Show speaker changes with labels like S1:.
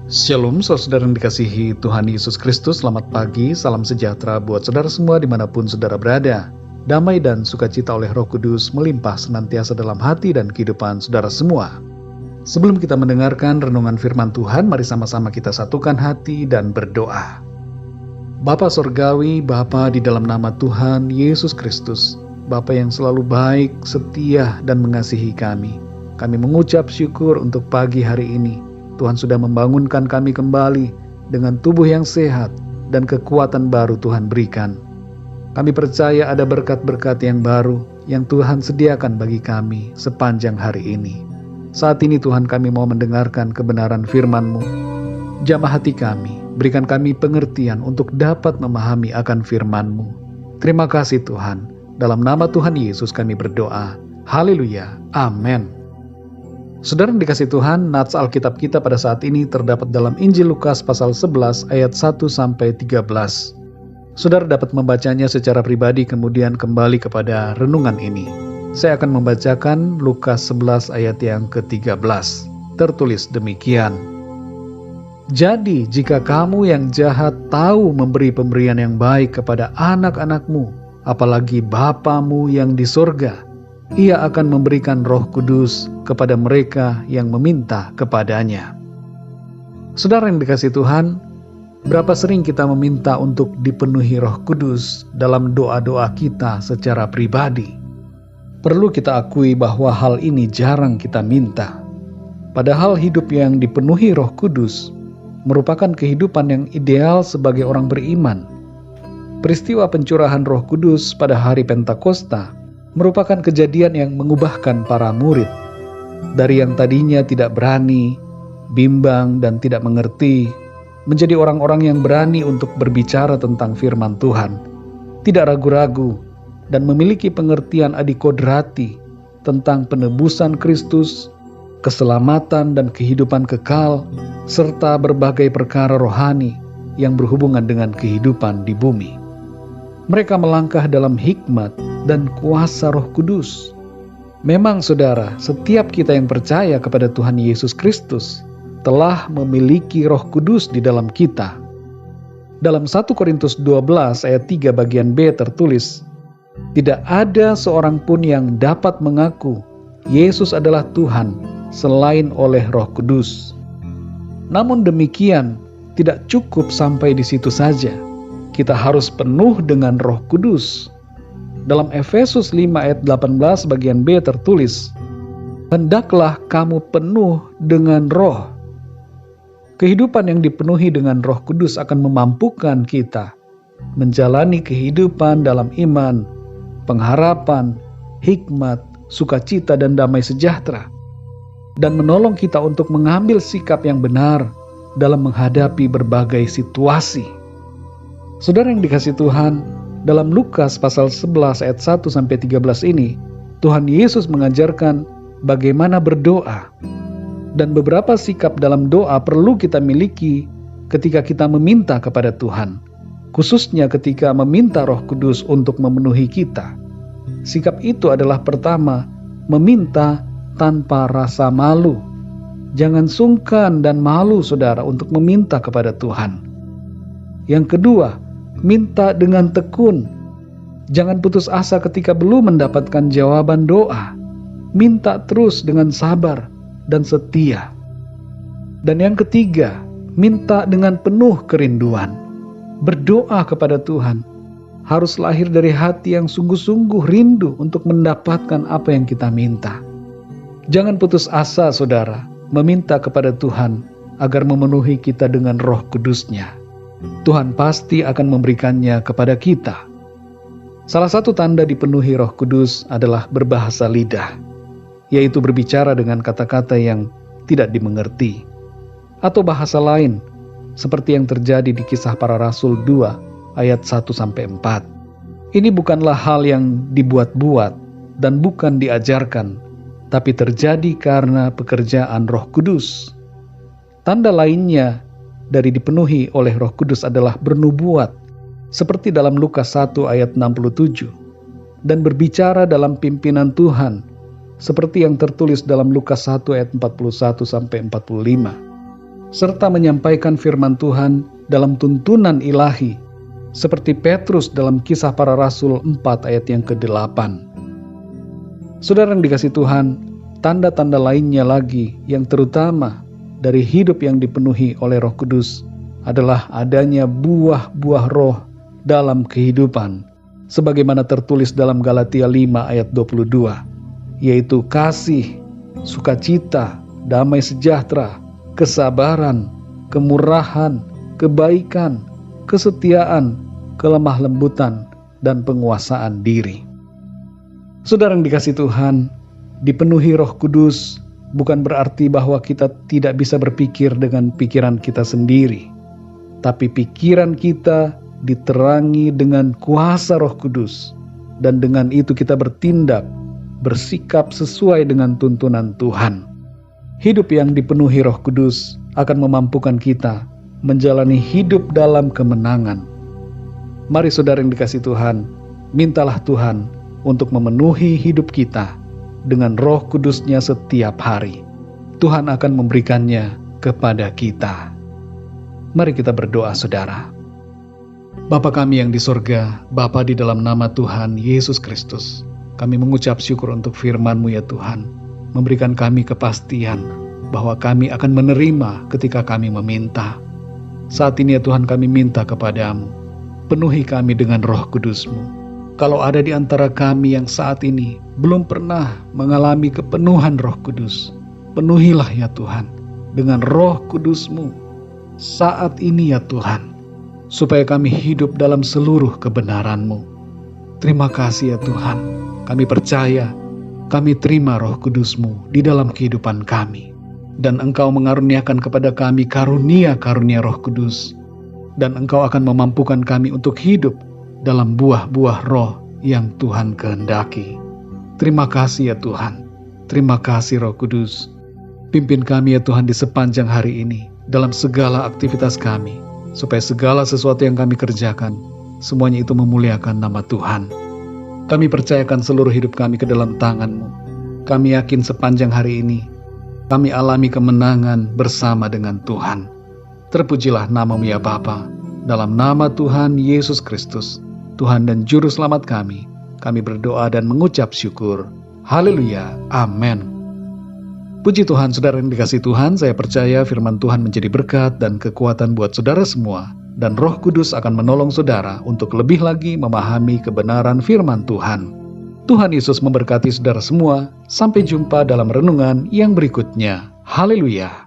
S1: Shalom, saudara yang dikasihi Tuhan Yesus Kristus. Selamat pagi, salam sejahtera buat saudara semua dimanapun saudara berada. Damai dan sukacita oleh Roh Kudus melimpah senantiasa dalam hati dan kehidupan saudara semua. Sebelum kita mendengarkan renungan firman Tuhan, mari sama-sama kita satukan hati dan berdoa. Bapa Sorgawi, Bapa di dalam nama Tuhan Yesus Kristus, Bapa yang selalu baik, setia, dan mengasihi kami mengucap syukur untuk pagi hari ini. Tuhan sudah membangunkan kami kembali dengan tubuh yang sehat dan kekuatan baru Tuhan berikan. Kami percaya ada berkat-berkat yang baru yang Tuhan sediakan bagi kami sepanjang hari ini. Saat ini Tuhan, kami mau mendengarkan kebenaran firman-Mu. Jamah hati kami, berikan kami pengertian untuk dapat memahami akan firman-Mu. Terima kasih Tuhan. Dalam nama Tuhan Yesus kami berdoa. Haleluya. Amin. Saudara yang dikasihi Tuhan, nats Alkitab kita pada saat ini terdapat dalam Injil Lukas pasal 11 ayat 1-13. Saudara dapat membacanya secara pribadi kemudian kembali kepada renungan ini. Saya akan membacakan Lukas 11 ayat yang ke-13. Tertulis demikian. Jadi jika kamu yang jahat tahu memberi pemberian yang baik kepada anak-anakmu, apalagi Bapamu yang di sorga, Ia akan memberikan Roh Kudus kepada mereka yang meminta kepadanya. Saudara yang dikasihi Tuhan, berapa sering kita meminta untuk dipenuhi Roh Kudus dalam doa-doa kita secara pribadi? Perlu kita akui bahwa hal ini jarang kita minta. Padahal hidup yang dipenuhi Roh Kudus merupakan kehidupan yang ideal sebagai orang beriman. Peristiwa pencurahan Roh Kudus pada hari Pentakosta merupakan kejadian yang mengubahkan para murid. Dari yang tadinya tidak berani, bimbang, dan tidak mengerti, menjadi orang-orang yang berani untuk berbicara tentang firman Tuhan, tidak ragu-ragu, dan memiliki pengertian adikodrati tentang penebusan Kristus, keselamatan dan kehidupan kekal, serta berbagai perkara rohani yang berhubungan dengan kehidupan di bumi. Mereka melangkah dalam hikmat dan kuasa Roh Kudus. Memang saudara, setiap kita yang percaya kepada Tuhan Yesus Kristus telah memiliki Roh Kudus di dalam kita. Dalam 1 Korintus 12 ayat 3 bagian B tertulis, tidak ada seorang pun yang dapat mengaku Yesus adalah Tuhan selain oleh Roh Kudus. Namun demikian, tidak cukup sampai di situ saja. Kita harus penuh dengan Roh Kudus. Dalam Efesus 5 ayat 18 bagian B tertulis, hendaklah kamu penuh dengan roh. Kehidupan yang dipenuhi dengan Roh Kudus akan memampukan kita menjalani kehidupan dalam iman, pengharapan, hikmat, sukacita, dan damai sejahtera, dan menolong kita untuk mengambil sikap yang benar dalam menghadapi berbagai situasi. Saudara yang dikasihi Tuhan, dalam Lukas pasal 11 ayat 1-13 ini, Tuhan Yesus mengajarkan bagaimana berdoa. Dan beberapa sikap dalam doa perlu kita miliki ketika kita meminta kepada Tuhan, khususnya ketika meminta Roh Kudus untuk memenuhi kita. Sikap itu adalah pertama, meminta tanpa rasa malu. Jangan sungkan dan malu saudara untuk meminta kepada Tuhan. Yang kedua, minta dengan tekun. Jangan putus asa ketika belum mendapatkan jawaban doa. Minta terus dengan sabar dan setia. Dan yang ketiga, minta dengan penuh kerinduan. Berdoa kepada Tuhan harus lahir dari hati yang sungguh-sungguh rindu untuk mendapatkan apa yang kita minta. Jangan putus asa saudara, meminta kepada Tuhan agar memenuhi kita dengan Roh Kudus-Nya. Tuhan pasti akan memberikannya kepada kita. Salah satu tanda dipenuhi Roh Kudus adalah berbahasa lidah, yaitu berbicara dengan kata-kata yang tidak dimengerti, atau bahasa lain, seperti yang terjadi di Kisah Para Rasul 2 ayat 1-4. Ini bukanlah hal yang dibuat-buat dan bukan diajarkan, tapi terjadi karena pekerjaan Roh Kudus. Tanda lainnya dari dipenuhi oleh Roh Kudus adalah bernubuat, seperti dalam Lukas 1 ayat 67, dan berbicara dalam pimpinan Tuhan, seperti yang tertulis dalam Lukas 1 ayat 41-45. serta menyampaikan firman Tuhan dalam tuntunan ilahi, seperti Petrus dalam Kisah Para Rasul 4 ayat yang ke-8. Saudara yang dikasihi Tuhan, tanda-tanda lainnya lagi yang terutama dari hidup yang dipenuhi oleh Roh Kudus adalah adanya buah-buah roh dalam kehidupan, sebagaimana tertulis dalam Galatia 5 ayat 22, yaitu kasih, sukacita, damai sejahtera, kesabaran, kemurahan, kebaikan, kesetiaan, kelemah lembutan, dan penguasaan diri. Saudara yang dikasihi Tuhan, dipenuhi Roh Kudus bukan berarti bahwa kita tidak bisa berpikir dengan pikiran kita sendiri, tapi pikiran kita diterangi dengan kuasa Roh Kudus, dan dengan itu kita bertindak, bersikap sesuai dengan tuntunan Tuhan. Hidup yang dipenuhi Roh Kudus akan memampukan kita menjalani hidup dalam kemenangan. Mari saudara yang dikasihi Tuhan, mintalah Tuhan untuk memenuhi hidup kita dengan Roh Kudus-Nya setiap hari. Tuhan akan memberikannya kepada kita. Mari kita berdoa saudara. Bapa kami yang di sorga, Bapa di dalam nama Tuhan Yesus Kristus, kami mengucap syukur untuk firman-Mu ya Tuhan, memberikan kami kepastian bahwa kami akan menerima ketika kami meminta. Saat ini ya Tuhan kami minta kepadamu, penuhi kami dengan Roh Kudus-Mu. Kalau ada di antara kami yang saat ini belum pernah mengalami kepenuhan Roh Kudus, penuhilah ya Tuhan dengan Roh Kudus-Mu saat ini ya Tuhan, supaya kami hidup dalam seluruh kebenaran-Mu. Terima kasih ya Tuhan, kami percaya, kami terima Roh Kudus-Mu di dalam kehidupan kami, dan Engkau mengaruniakan kepada kami karunia-karunia Roh Kudus, dan Engkau akan memampukan kami untuk hidup dalam buah-buah roh yang Tuhan kehendaki. Terima kasih ya Tuhan, terima kasih Roh Kudus. Pimpin kami ya Tuhan di sepanjang hari ini, dalam segala aktivitas kami, supaya segala sesuatu yang kami kerjakan, semuanya itu memuliakan nama Tuhan. Kami percayakan seluruh hidup kami ke dalam tangan-Mu. Kami yakin sepanjang hari ini, kami alami kemenangan bersama dengan Tuhan. Terpujilah nama-Mu ya Bapa, dalam nama Tuhan Yesus Kristus, Tuhan dan Juru Selamat kami berdoa dan mengucap syukur. Haleluya, amin. Puji Tuhan, saudara yang dikasihi Tuhan, saya percaya firman Tuhan menjadi berkat dan kekuatan buat saudara semua, dan Roh Kudus akan menolong saudara untuk lebih lagi memahami kebenaran firman Tuhan. Tuhan Yesus memberkati saudara semua. Sampai jumpa dalam renungan yang berikutnya. Haleluya.